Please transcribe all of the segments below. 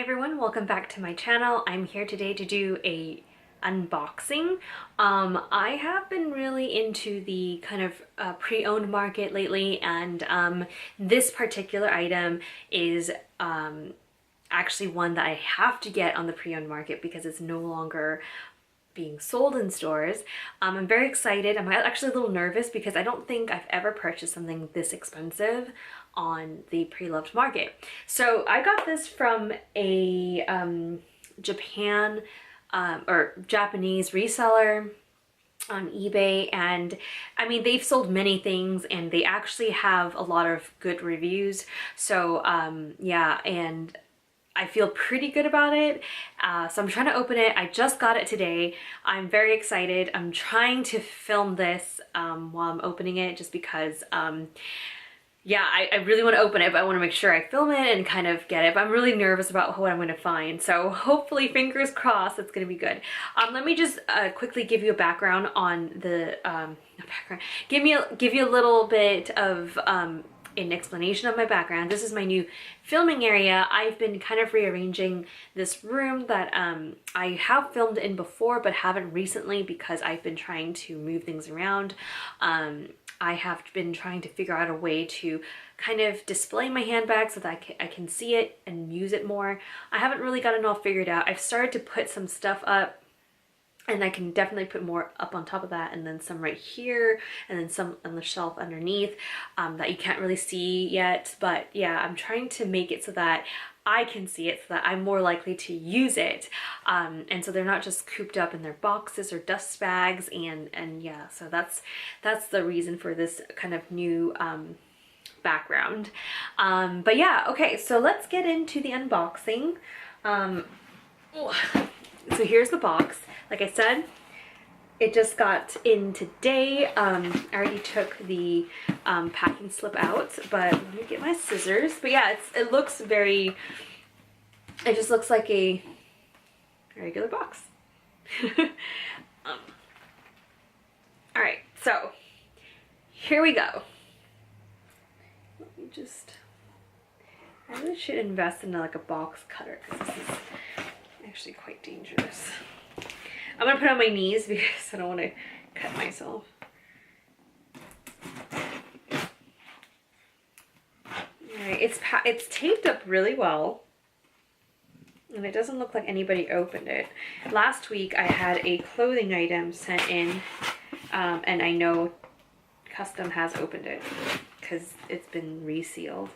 everyone, welcome back to my channel. I'm here today to do a unboxing. I have been really into the kind of pre-owned market lately, and this particular item is actually one that I have to get on the pre-owned market because it's no longer being sold in stores. I'm very excited. I'm actually a little nervous because I don't think I've ever purchased something this expensive on the pre-loved market. So I got this from a Japan or Japanese reseller on eBay, and I mean, they've sold many things and they actually have a lot of good reviews. So yeah, and I feel pretty good about it. So I'm trying to open it. I just got it today. I'm very excited. I'm trying to film this while I'm opening it just because yeah, I really want to open it, but I want to make sure I film it and kind of get it. But I'm really nervous about what I'm going to find. So hopefully, fingers crossed, it's going to be good. Let me just quickly give you a background on the give you a little bit of an explanation of my background. This is my new filming area. I've been kind of rearranging this room that I have filmed in before, but haven't recently because I've been trying to move things around. I have been trying to figure out a way to kind of display my handbag so that I can see it and use it more. I haven't really got it all figured out. I've started to put some stuff up, and I can definitely put more up on top of that, and then some right here, and then some on the shelf underneath that you can't really see yet. But yeah, I'm trying to make it so that I can see it, so that I'm more likely to use it, and so they're not just cooped up in their boxes or dust bags. And yeah, so that's the reason for this kind of new background. But yeah, okay, so let's get into the unboxing. So here's the box. Like I said, it just got in today. I already took the packing slip out, but let me get my scissors. But yeah, it looks very, it just looks like a regular box. All right, so here we go. Let me just, I really should invest in like a box cutter because this is actually quite dangerous. I'm gonna put it on my knees because I don't want to cut myself. Alright, it's taped up really well, and it doesn't look like anybody opened it. Last week I had a clothing item sent in, and I know Custom has opened it because it's been resealed,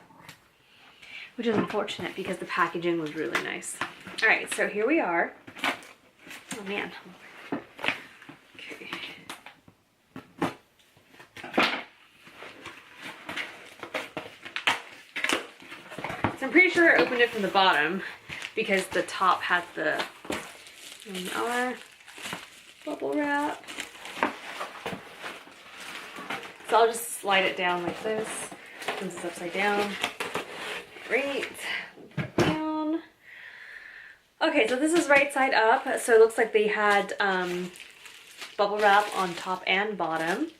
which is unfortunate because the packaging was really nice. Alright, so here we are. Oh man. Okay. So I'm pretty sure I opened it from the bottom because the top had the bubble wrap. So I'll just slide it down like this since it's upside down. Great. Okay, so this is right side up, so it looks like they had bubble wrap on top and bottom.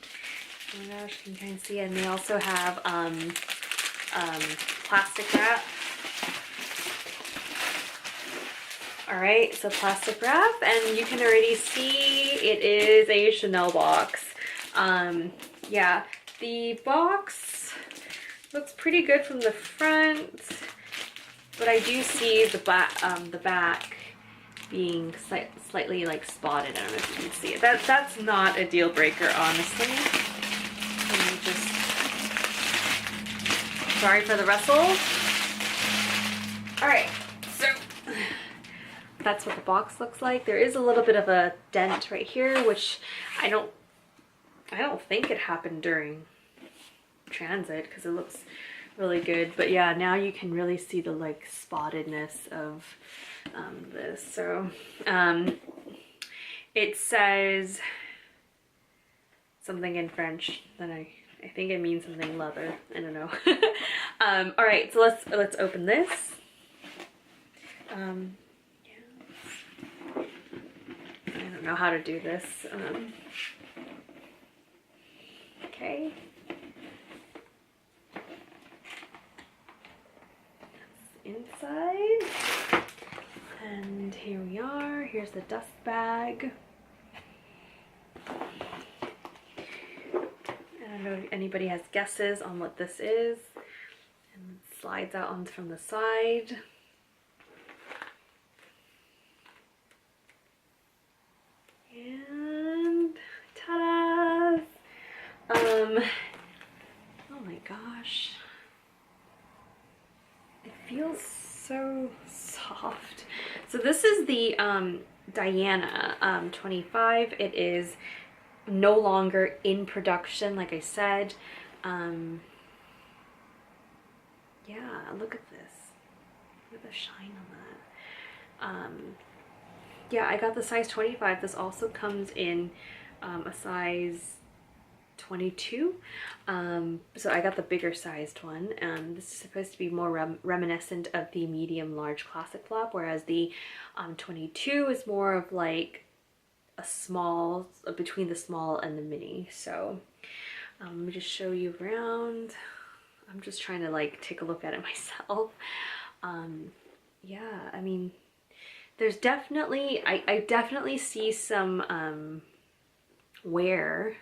Oh my gosh, you can kind of see it. And they also have plastic wrap. Alright, so plastic wrap, and you can already see it is a Chanel box. Yeah, the box looks pretty good from the front. But I do see the back being slightly like spotted. I don't know if you can see it. That's not a deal breaker, honestly. Let me just, sorry for the rustle. All right, so that's what the box looks like. There is a little bit of a dent right here, which I don't think it happened during transit because it looks really good. But yeah, now you can really see the like spottedness of this. So it says something in French that I think it means something leather. I don't know. All right, so let's open this. Yeah. I don't know how to do this. Okay. Inside. And here we are. Here's the dust bag. I don't know if anybody has guesses on what this is. And it slides out on from the side. And ta-da! Oh my gosh. It feels so soft. So this is the Diana 25. It is no longer in production, like I said. Yeah, look at this. Look at the shine on that. Yeah, I got the size 25. This also comes in a size 22. So I got the bigger sized one. This is supposed to be more reminiscent of the medium large classic flap, whereas the 22 is more of like a small, between the small and the mini. So let me just show you around. I'm just trying to like take a look at it myself. Yeah, I mean, there's definitely, I definitely see some wear.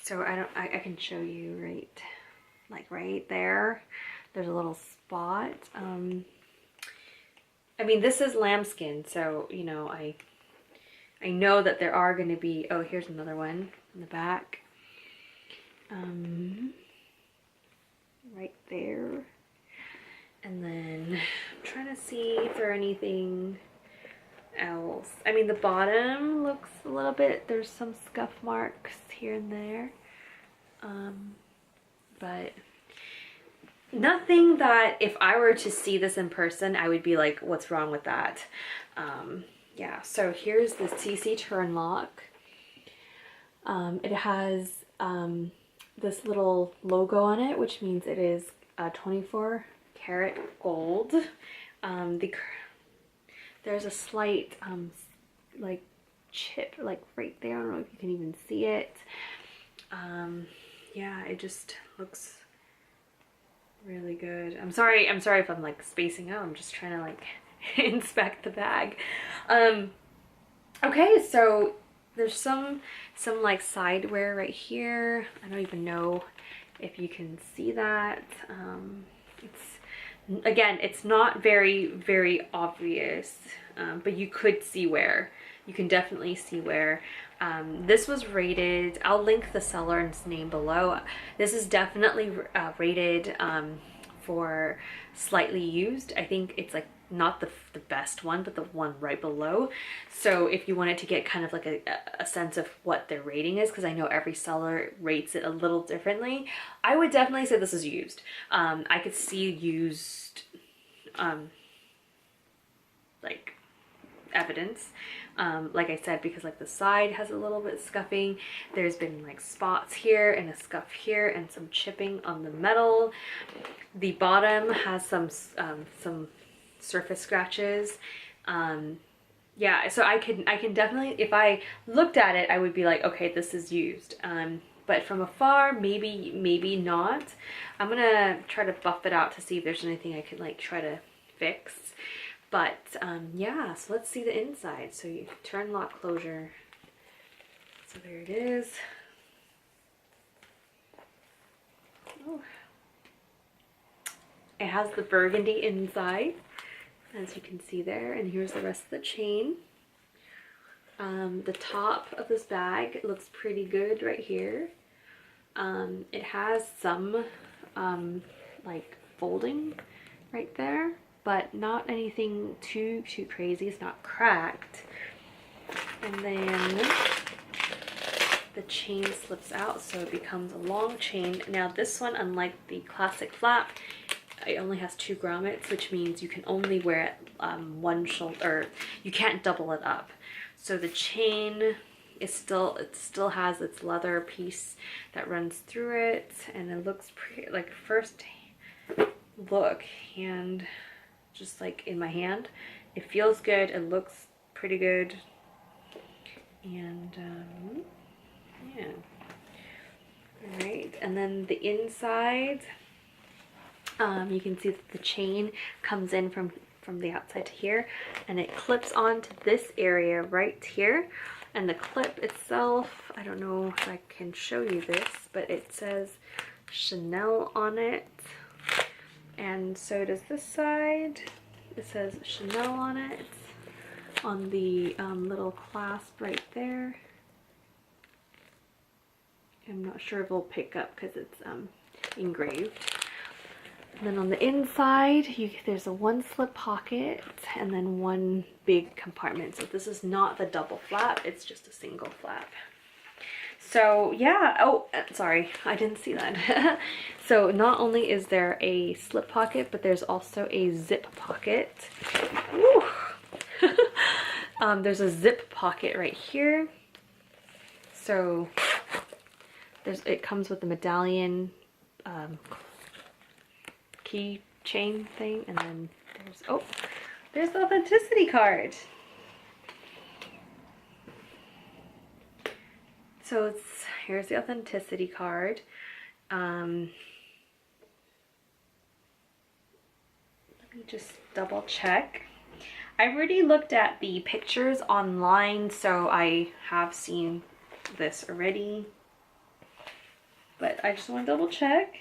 So I can show you right there. There's a little spot. I mean, this is lambskin, so, you know, I know that there are going to be, oh, here's another one in the back. Right there. And then I'm trying to see if there are anything else. I mean, the bottom looks a little bit, there's some scuff marks here and there. But nothing that if I were to see this in person, I would be like, what's wrong with that? Yeah, so here's the CC turn lock. It has this little logo on it, which means it is 24 karat gold. There's a slight like chip like right there. I don't know if you can even see it. Yeah, it just looks really good. I'm sorry if I'm like spacing out. I'm just trying to like inspect the bag. Okay, so there's some like side wear right here. I don't even know if you can see that. Again, it's not very obvious, but you could see wear. You can definitely see wear. This was rated, I'll link the seller's name below. This is definitely rated for slightly used. I think it's like not the best one, but the one right below. So if you wanted to get kind of like a sense of what their rating is, because I know every seller rates it a little differently, I would definitely say this is used. I could see used like evidence, like I said, because like the side has a little bit scuffing. There's been like spots here and a scuff here and some chipping on the metal. The bottom has some surface scratches. Yeah, so I can definitely, if I looked at it, I would be like, okay, this is used. But from afar, maybe not. I'm gonna try to buff it out to see if there's anything I can like try to fix. But yeah, so let's see the inside. So you turn lock closure. So there it is. Oh. It has the burgundy inside, as you can see there, and here's the rest of the chain. The top of this bag looks pretty good right here. It has some like folding right there, but not anything too crazy. It's not cracked. And then the chain slips out, so it becomes a long chain. Now this one, unlike the classic flap, it only has 2 grommets, which means you can only wear it one shoulder, or you can't double it up. So the chain is it still has its leather piece that runs through it, and it looks pretty, like first look, and just like in my hand, it feels good, it looks pretty good, and yeah. All right, and then the inside, You can see that the chain comes in from the outside to here, and it clips onto this area right here. And the clip itself, I don't know if I can show you this, but it says Chanel on it. And so does this side. It says Chanel on it, on the little clasp right there. I'm not sure if it'll pick up because it's engraved. And then on the inside, there's a one slip pocket and then one big compartment. So this is not the double flap, it's just a single flap. So yeah, oh, sorry, I didn't see that. So not only is there a slip pocket, but there's also a zip pocket. There's a zip pocket right here. So it comes with the medallion keychain thing, and then there's the authenticity card. So here's the authenticity card. Let me just double check. I already looked at the pictures online, so I have seen this already. But I just want to double check.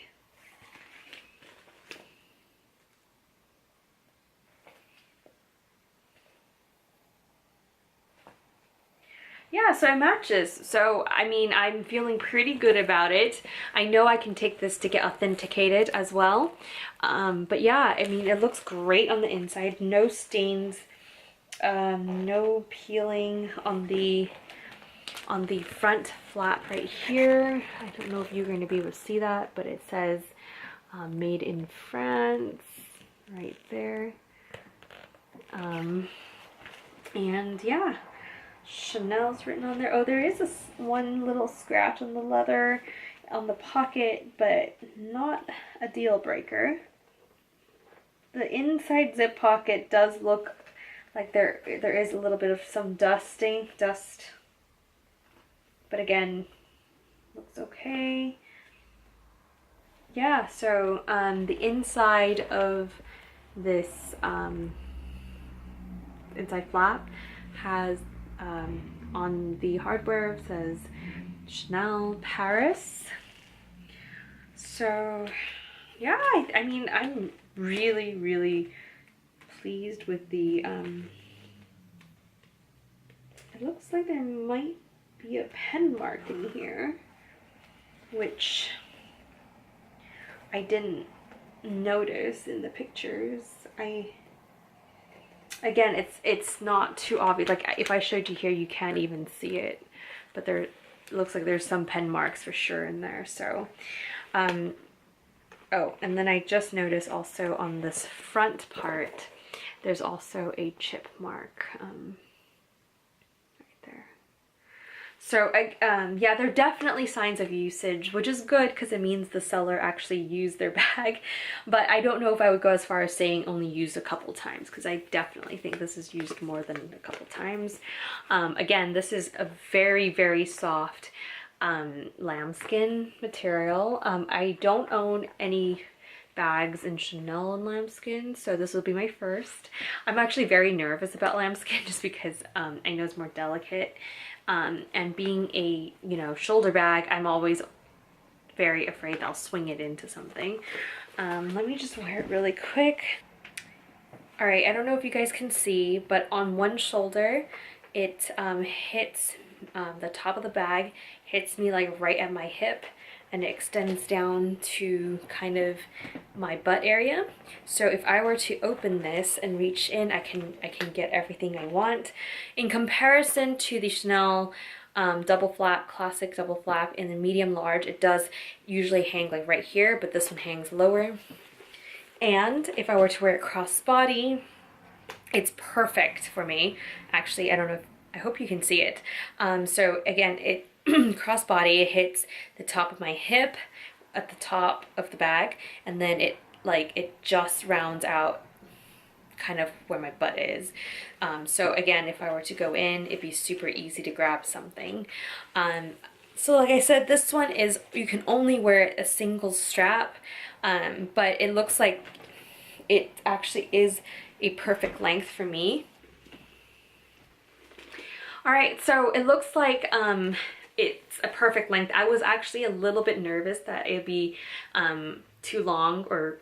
Yeah, so it matches. So, I mean, I'm feeling pretty good about it. I know I can take this to get authenticated as well. But yeah, I mean, it looks great on the inside. No stains, no peeling on the front flap right here. I don't know if you're going to be able to see that, but it says made in France right there. And yeah, Chanel's written on there. Oh, there is one little scratch on the leather on the pocket, but not a deal breaker. The inside zip pocket does look like there is a little bit of some dust, but again, looks okay. Yeah, so the inside of this inside flap has on the hardware it says Chanel Paris. So yeah, I mean, I'm really pleased with the it looks like there might be a pen mark in here, which I didn't notice in the pictures. Again, it's not too obvious. Like if I showed you here, you can't even see it, but it looks like there's some pen marks for sure in there. So oh, and then I just noticed also on this front part there's also a chip mark right there. So yeah, there are definitely signs of usage, which is good because it means the seller actually used their bag. But I don't know if I would go as far as saying only used a couple times, because I definitely think this is used more than a couple times. Again, this is a very soft lambskin material. I don't own any bags in Chanel and lambskin, so this will be my first. I'm actually very nervous about lambskin just because I know it's more delicate. And being a, shoulder bag, I'm always very afraid I'll swing it into something. Let me just wear it really quick. All right, I don't know if you guys can see, but on one shoulder, it hits the top of the bag, hits me like right at my hip, and it extends down to kind of my butt area. So if I were to open this and reach in, I can get everything I want. In comparison to the Chanel double flap, classic double flap in the medium large, it does usually hang like right here, but this one hangs lower. And if I were to wear it crossbody, it's perfect for me. Actually, I don't know, I hope you can see it. So again, it crossbody, it hits the top of my hip at the top of the bag, and then it just rounds out kind of where my butt is. So again, if I were to go in, it'd be super easy to grab something. So like I said, this one is, you can only wear it a single strap, but it looks like it actually is a perfect length for me. All right, so it looks like it's a perfect length. I was actually a little bit nervous that it'd be too long, or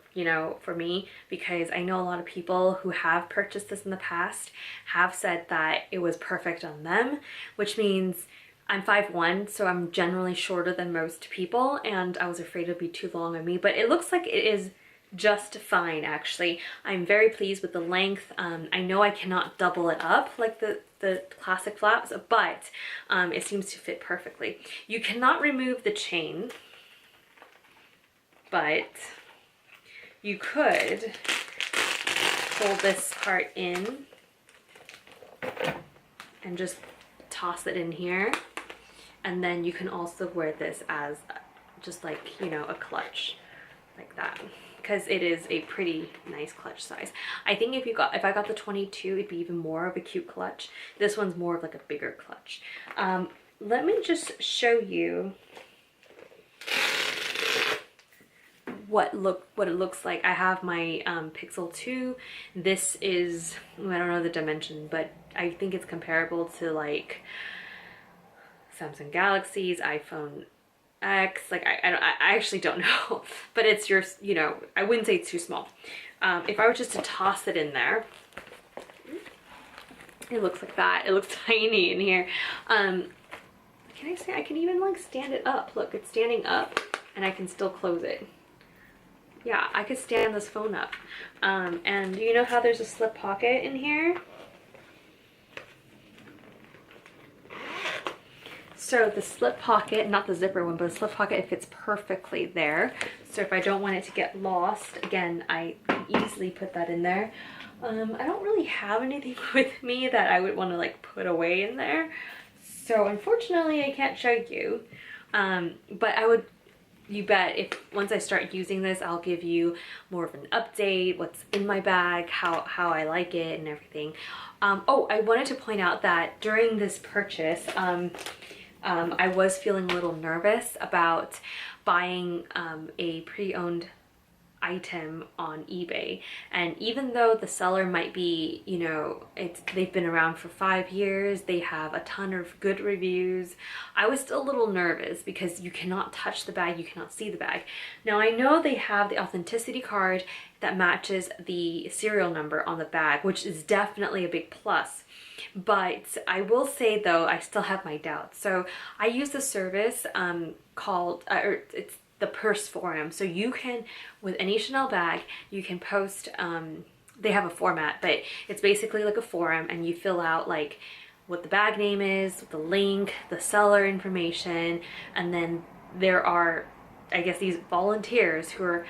for me, because I know a lot of people who have purchased this in the past have said that it was perfect on them, which means I'm 5'1", so I'm generally shorter than most people, and I was afraid it'd be too long on me, but it looks like it is just fine actually. I'm very pleased with the length. I know I cannot double it up like the classic flaps, but it seems to fit perfectly. You cannot remove the chain, but you could pull this part in and just toss it in here, and then you can also wear this as just like a clutch like that, because it is a pretty nice clutch size. I think if I got the 22, it'd be even more of a cute clutch. This one's more of like a bigger clutch. Let me just show you what it looks like. I have my Pixel 2. This is, I don't know the dimension, but I think it's comparable to like Samsung Galaxy's, iPhone X, like I actually don't know, but it's your, I wouldn't say it's too small. If I were just to toss it in there, it looks like that. It looks tiny in here. Can I say I can even like stand it up? Look, it's standing up, and I can still close it. Yeah, I could stand this phone up. And you know how there's a slip pocket in here? So the slip pocket, not the zipper one, but the slip pocket, it fits perfectly there. So if I don't want it to get lost, again, I can easily put that in there. I don't really have anything with me that I would want to like put away in there. So unfortunately I can't show you. But I would, you bet, if once I start using this, I'll give you more of an update, what's in my bag, how I like it and everything. Oh, I wanted to point out that during this purchase, I was feeling a little nervous about buying a pre-owned item on eBay, and even though the seller might be, they've been around for 5 years, they have a ton of good reviews, I was still a little nervous because you cannot touch the bag, you cannot see the bag. Now I know they have the authenticity card that matches the serial number on the bag, which is definitely a big plus. But I will say though, I still have my doubts. So I use a service called, it's the Purse Forum. So you can, with any Chanel bag, you can post, they have a format, but it's basically like a forum, and you fill out like what the bag name is, the link, the seller information, and then there are, I guess, these volunteers who are,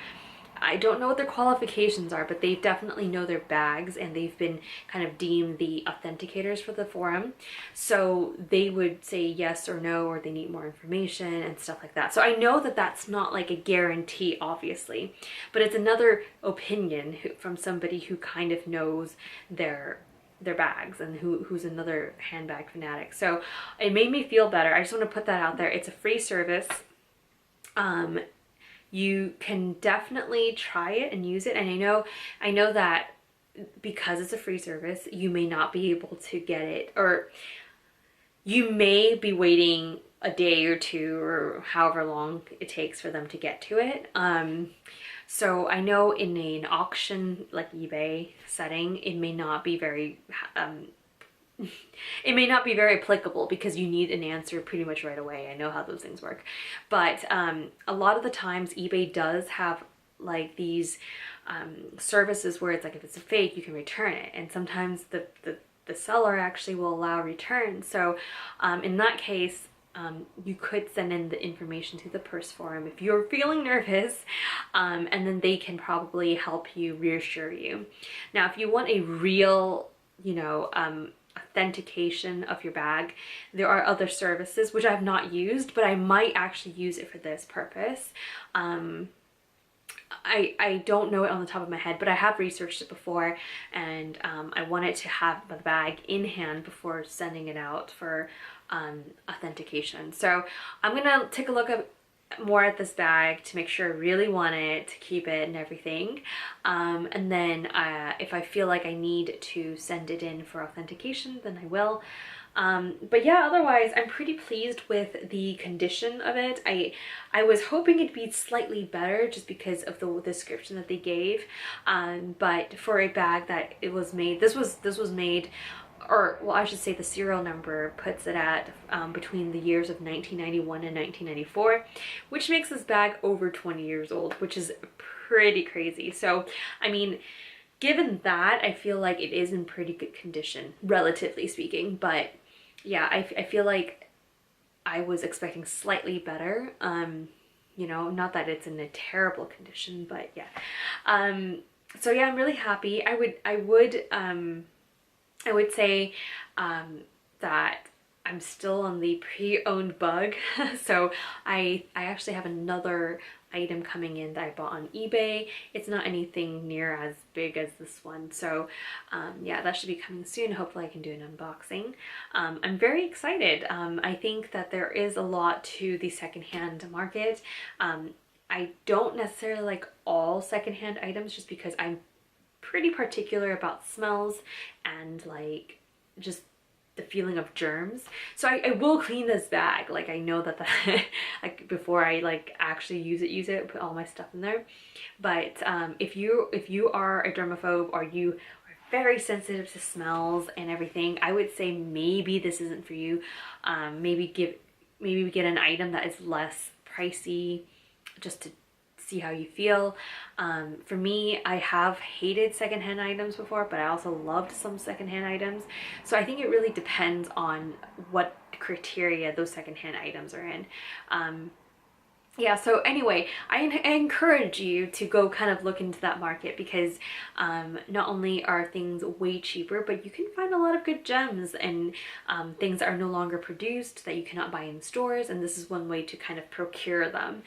I don't know what their qualifications are, but they definitely know their bags, and they've been kind of deemed the authenticators for the forum. So they would say yes or no, or they need more information and stuff like that. So I know that that's not like a guarantee, obviously, but it's another opinion from somebody who kind of knows their bags, and who's another handbag fanatic. So it made me feel better. I just want to put that out there. It's a free service. You can definitely try it and use it. And I know that because it's a free service, you may not be able to get it, or you may be waiting a day or two, or however long it takes for them to get to it. So I know in an auction like eBay setting, it may not be very applicable, because you need an answer pretty much right away. I know how those things work. But a lot of the times eBay does have like these services where it's like, if it's a fake, you can return it. And sometimes the seller actually will allow returns. So in that case, you could send in the information to the Purse Forum if you're feeling nervous, and then they can probably help you, reassure you. Now, if you want a real, authentication of your bag, there are other services which I've not used, but I might actually use it for this purpose. I don't know it on the top of my head, but I have researched it before, and I wanted to have the bag in hand before sending it out for authentication. So I'm gonna take a look at more at this bag to make sure I really want it, to keep it and everything. And then if I feel like I need to send it in for authentication, then I will. But yeah, otherwise I'm pretty pleased with the condition of it. I was hoping it'd be slightly better just because of the description that they gave. But for a bag that it was made, this was made, or well, I should say the serial number puts it at between the years of 1991 and 1994, which makes this bag over 20 years old, which is pretty crazy. So, I mean, given that, I feel like it is in pretty good condition, relatively speaking. But yeah, I feel like I was expecting slightly better. You know, not that it's in a terrible condition, but yeah. So yeah, I'm really happy. I would say that I'm still on the pre-owned bug. So I actually have another item coming in that I bought on eBay. It's not anything near as big as this one. So yeah, that should be coming soon. Hopefully I can do an unboxing. I'm very excited. I think that there is a lot to the secondhand market. I don't necessarily like all secondhand items just because I'm pretty particular about smells and like just the feeling of germs. So I will clean this bag. Like I know that like before I like actually use it, put all my stuff in there. But if you are a germaphobe or you are very sensitive to smells and everything, I would say maybe this isn't for you. Maybe we get an item that is less pricey just to see how you feel. For me, I have hated secondhand items before, but I also loved some secondhand items. So I think it really depends on what criteria those secondhand items are in. Yeah, so anyway, I encourage you to go kind of look into that market because not only are things way cheaper, but you can find a lot of good gems and things that are no longer produced that you cannot buy in stores, and this is one way to kind of procure them.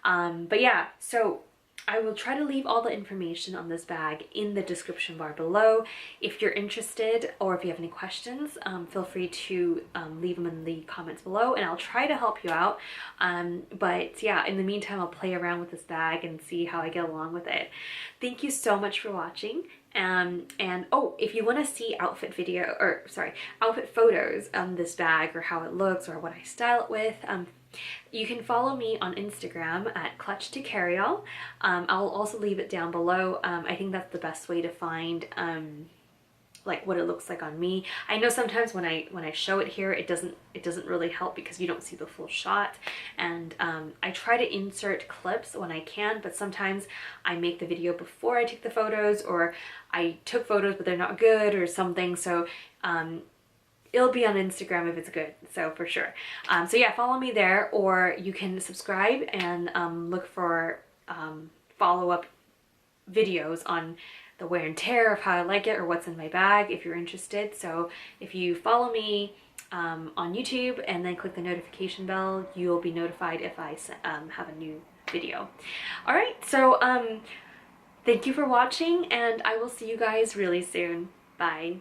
But yeah, so I will try to leave all the information on this bag in the description bar below. If you're interested or if you have any questions, feel free to leave them in the comments below and I'll try to help you out. But yeah, in the meantime, I'll play around with this bag and see how I get along with it. Thank you so much for watching. And oh, if you want to see outfit photos on this bag or how it looks or what I style it with, you can follow me on Instagram at Clutch to Carry All. I'll also leave it down below. I think that's the best way to find like what it looks like on me. I know sometimes when I show it here, it doesn't really help because you don't see the full shot. And I try to insert clips when I can, but sometimes I make the video before I take the photos, or I took photos but they're not good or something. So it'll be on Instagram if it's good, so for sure. So yeah, follow me there, or you can subscribe and look for follow-up videos on the wear and tear of how I like it or what's in my bag if you're interested. So if you follow me on YouTube and then click the notification bell, you'll be notified if I have a new video. All right, so thank you for watching and I will see you guys really soon. Bye.